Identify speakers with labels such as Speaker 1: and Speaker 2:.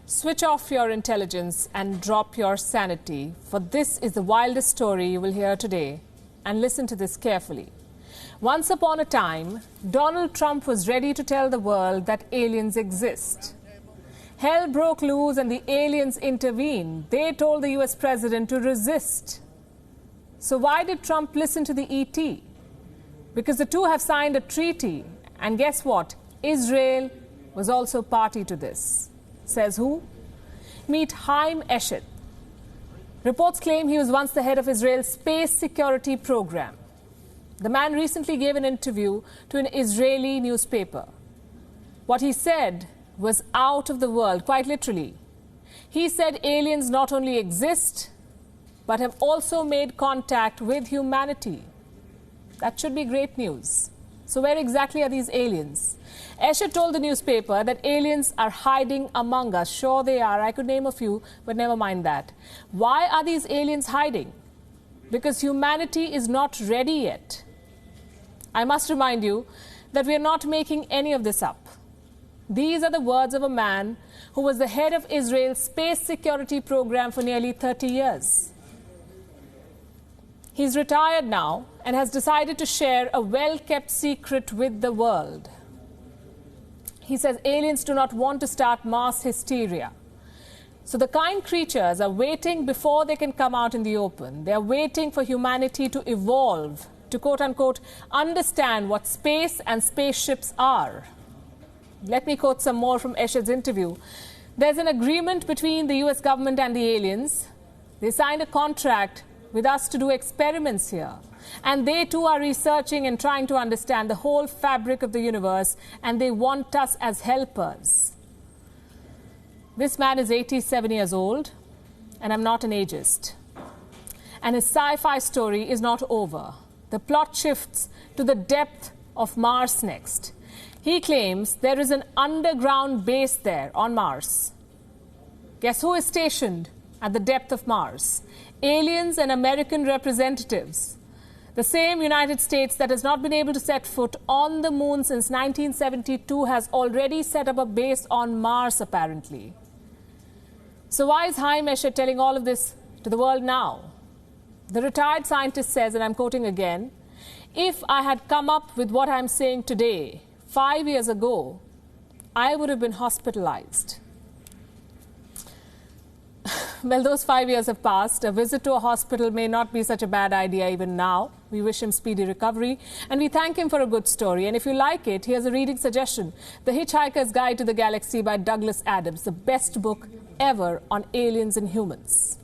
Speaker 1: Switch off your intelligence and drop your sanity, for this is the wildest story you will hear today. And listen to this carefully. Once upon a time, Donald Trump was ready to tell the world that aliens exist. Hell broke loose and the aliens intervened. They told the US president to resist. So why did Trump listen to the ET? Because the two have signed a treaty. And guess what? Israel was also party to this. Says who? Meet Haim Eshed. Reports claim he was once the head of Israel's space security program. The man recently gave an interview to an Israeli newspaper. What he said was out of the world, quite literally. He said aliens not only exist, but have also made contact with humanity. That should be great news. So where exactly are these aliens? Eshed told the newspaper that aliens are hiding among us. Sure they are. I could name a few, but never mind that. Why are these aliens hiding? Because humanity is not ready yet. I must remind you that we are not making any of this up. These are the words of a man who was the head of Israel's space security program for nearly 30 years. He's retired now and has decided to share a well-kept secret with the world. He says aliens do not want to start mass hysteria. So the kind creatures are waiting before they can come out in the open. They are waiting for humanity to evolve, to quote-unquote understand what space and spaceships are. Let me quote some more from Eshed's interview. There's an agreement between the US government and the aliens. They signed a contract with us to do experiments here. And they too are researching and trying to understand the whole fabric of the universe, and they want us as helpers. This man is 87 years old, and I'm not an ageist. And his sci-fi story is not over. The plot shifts to the depth of Mars next. He claims there is an underground base there on Mars. Guess who is stationed at the depth of Mars? Aliens and American representatives. The same United States that has not been able to set foot on the moon since 1972 has already set up a base on Mars, apparently. So why is Haim Eshed telling all of this to the world now? The retired scientist says, and I'm quoting again, if I had come up with what I'm saying today, 5 years ago, I would have been hospitalized. Well, those 5 years have passed. A visit to a hospital may not be such a bad idea even now. We wish him speedy recovery and we thank him for a good story. And if you like it, here's a reading suggestion. The Hitchhiker's Guide to the Galaxy by Douglas Adams, the best book ever on aliens and humans.